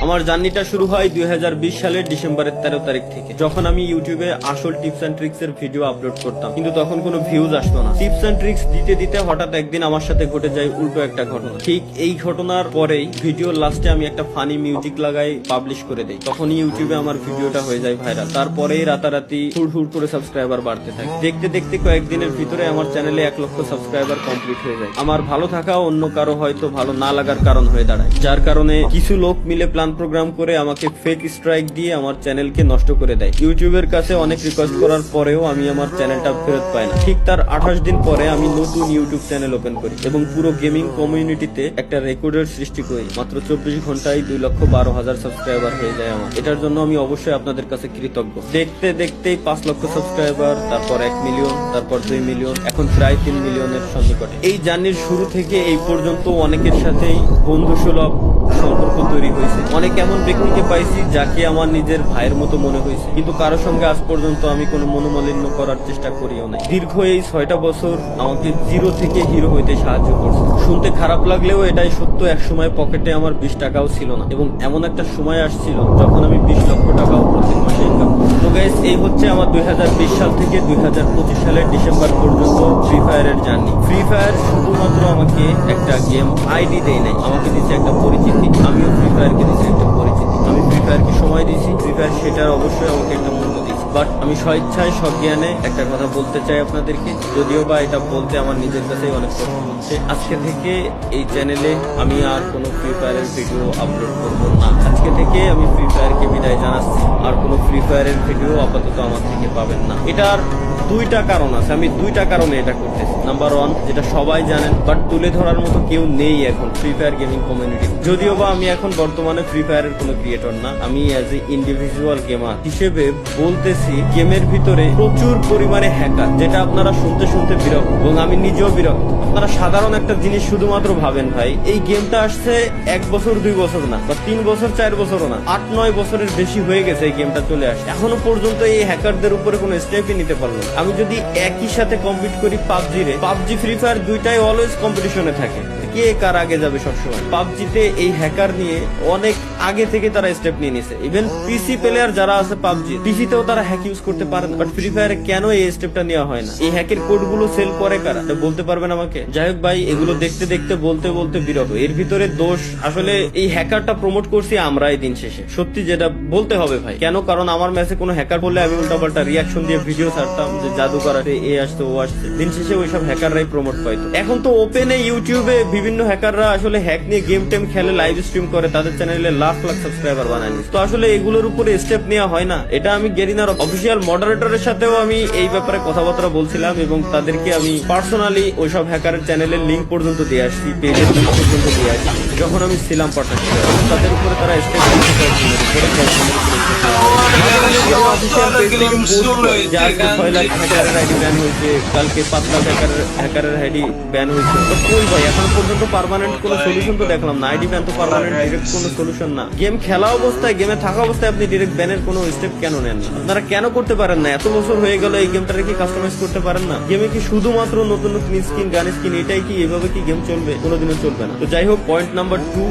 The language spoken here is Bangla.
আমার জার্নিটা শুরু হয় 2020 সালের ডিসেম্বরের 13 তারিখ থেকে, যখন আমি ইউটিউবে আসল টিপস এন্ড ট্রিক্স এর ভিডিও আপলোড করতাম, কিন্তু তখন কোনো ভিউজ আসতো না। টিপস এন্ড ট্রিক্স দিতে দিতে হঠাৎ একদিন আমার সাথে ঘটে যায় উল্টো একটা ঘটনা। ঠিক এই ঘটনার পরেই ভিডিওর লাস্টে আমি একটা ফানি মিউজিক লাগাই পাবলিশ করে দেই। তখনই ইউটিউবে আমার ভিডিওটা হয়ে যায় ভাইরাল। তারপরেই রাতারাতি হুড় করে সাবস্ক্রাইবার বাড়তে থাকে। দেখতে দেখতে কয়েকদিনের ভিতরে আমার চ্যানেলে 1 লক্ষ সাবস্ক্রাইবার কমপ্লিট হয়ে যায়। আমার ভালো থাকা অন্য কারো হয়তো ভালো না লাগার কারণ হয়ে দাঁড়ায়, যার কারণে কিছু লোক মিলে প্ল্যান প্রোগ্রাম করে আমাকে ফেক স্ট্রাইক দিয়ে আমার চ্যানেলকে নষ্ট করে দেয়। ইউটিউবের কাছে অনেক রিকোয়েস্ট করার পরেও আমি আমার চ্যানেলটা ফেরত পাই না। ঠিক তার 28 দিন পরে আমি নতুন ইউটিউব চ্যানেল ওপেন করি এবং পুরো গেমিং কমিউনিটিতে একটা রেকর্ডের সৃষ্টি করি। মাত্র 24 ঘন্টায় 2,12,000 সাবস্ক্রাইবার হয়ে যায় আমার। এটার জন্য আমি অবশ্যই আপনাদের কাছে কৃতজ্ঞ। দেখতে দেখতেই 5 লক্ষ সাবস্ক্রাইবার, তারপর 1 মিলিয়ন, তারপর 2 মিলিয়ন, এখন প্রায় 3 মিলিয়নের সন্নিকটে। এই জার্নির শুরু থেকে এই পর্যন্ত অনেকের সাথেই বন্ধুসুলভ সম্পর্ক তৈরি হয়েছে। অনেক এমন ব্যক্তিকে পাইছি যাকে আমার নিজের ভাইয়ের মতো মনে হয়েছে, কিন্তু কারো সঙ্গে আজ পর্যন্ত আমি কোনো মনোমালিন্য করার চেষ্টা করিও নাই। দীর্ঘ এই 6টা বছর আমাকে জিরো থেকে হিরো হইতে সাহায্য করছে। শুনতে খারাপ লাগলেও এটাই সত্য। এক সময় পকেটে আমার 20 টাকাও ছিল না, এবং এমন একটা সময় আসছিল যখন আমি 20 লক্ষ টাকাও প্রত্যেক মাসে ইনকাম করি। তো গাইস, এই হচ্ছে আমার 2020 সাল থেকে 2025 সালের ডিসেম্বর পর্যন্ত ফ্রি ফায়ারের জার্নি। ফ্রি ফায়ার শুধুমাত্র আমাকে একটা গেম আইডি দেয় নাই, আমাকে দিচ্ছে একটা পরিচিতি। আমিও ফ্রি ফায়ারকে দিচ্ছি একটা পরিচিতি। আমি ফ্রি ফায়ারকে সময় দিয়েছি, ফ্রি ফায়ার সেটার অবশ্যই আমাকে একটা মূল্য দিয়েছি। বাট আমি স্বেচ্ছায় সজ্ঞানে একটা কথা বলতে চাই আপনাদেরকে, যদিও বা এটা বলতে আমার নিজের কাছেই অনেক কষ্ট হচ্ছে। আজকে থেকে এই চ্যানেলে আমি আর কোনো ফ্রি ফায়ারের ভিডিও আপলোড করবো না। আজকে থেকে আমি ফ্রি ফায়ারকে বিদায় জানাচ্ছি। আর কোনো ফ্রি ফায়ারের ভিডিও আপাতত আমার থেকে পাবেন না। এটার 2টা কারণ আছে। আমি 2টা কারণে এটা করতেছি। নাম্বার 1, যেটা সবাই জানেন বাট তুলে ধরার মতো কেউ নেই এখন ফ্রি ফায়ার গেমিং কমিউনিটি। যদিও বা আমি এখন বর্তমানে ফ্রি ফায়ারের কোনো ক্রিয়েটর না, আমি অ্যাজ এ ইন্ডিভিজুয়াল গেমার হিসেবে বলতেছি, গেমের ভিতরে প্রচুর পরিমাণে হ্যাকার, যেটা আপনারা শুনতে শুনতে বিরক্ত, এবং আমি নিজেও বিরক্ত। আপনারা সাধারণ একটা জিনিস শুধুমাত্র ভাবেন, ভাই এই গেমটা আসছে 1 বছর 2 বছর না, বা 3 বছর 4 বছরও না, 8-9 বছরের বেশি হয়ে গেছে এই গেমটা চলে আসে। এখনো পর্যন্ত এই হ্যাকারদের উপরে কোনো স্টেপই নিতে পারলো না। আমি যদি একই সাথে কম্পিট করি পাবজি ফ্রি ফায়ার দুইটাই অলওয়েজ কম্পিটিশনে থাকে, কে কার আগে যাবে সবসময়। পাবজিতে এই হ্যাকার নিয়ে অনেক আগে থেকে তারা স্টেপ নিয়ে নিছে। ইভেন পিসি প্লেয়ার যারা আছে পাবজি, পিসিতেও তারা হ্যাক ইউজ করতে পারে না। বাট ফ্রি ফায়ারে কেন এই স্টেপটা নেওয়া হয় না? এই হ্যাকের কোড গুলো সেল করে কারা, বলতে পারবেন আমাকে? যাই হোক ভাই, এগুলো দেখতে দেখতে বলতে বিরক্ত। এর ভিতরে দোষ আসলে এই হ্যাকারটা প্রমোট করছি আমরাই দিন শেষে, সত্যি যেটা বলতে হবে ভাই। কেন? কারণ আমার ম্যাচে কোনো হ্যাকার বললে আমি উল্টাপাল্টা রিয়াকশন দিয়ে ভিডিও ছাড়তাম যে জাদুকর আছে, এ আসছে, ও আসছে। দিন শেষে ওইসব হ্যাকাররাই প্রমোট পাইতো। এখন তো ওপেনে ইউটিউবে বিভিন্ন হ্যাকাররা আসলে হ্যাক নিয়ে গেম টেম খেলে, লাইভ স্ট্রিম করে, তাদের চ্যানেলে লাখ সাবস্ক্রাইবার বানায় নিচ্ছে। তো আসলে এগুলোর উপরে স্টেপ নেওয়া হয় না। এটা আমি গেরিনার অফিসিয়াল মডারেটরের সাথেও আমি এই ব্যাপারে কথাবার্তা বলছিলাম, এবং তাদেরকে আমি পার্সোনালি ওইসব হ্যাকারের চ্যানেলের লিঙ্ক পর্যন্ত দিয়ে আসছি, পেজের লিঙ্ক পর্যন্ত দিয়ে আসছি, যখন আমি ছিলাম পার্টনারশিপে। তাদের উপরে তারা স্টেপ কালকে 5 লাখ হ্যাকারের আইডি ব্যান হয়েছে। কই ভাই, এখন পর্যন্ত পার্মানেন্ট কোনো সলিউশন তো দেখলাম না। আইডি ব্যান তো পার্মানেন্ট ডিরেক্ট কোনো সলিউশন না। গেম খেলা অবস্থায়, গেমে থাকা অবস্থায় আপনি ডিরেক্ট ব্যানের কোনো স্টেপ কেন নেন না? আপনারা কেন করতে পারেন না? এত বছর হয়ে গেল, এই গেমটাকে কি কাস্টমাইজ করতে পারেন না? গেমে কি শুধুমাত্র নতুন নতুন স্কিন, গান স্কিন, এটাই কি? এভাবে কি গেম চলবে? কোনোদিনও চলবে না। তো যাই হোক, পয়েন্ট নাম্বার 2,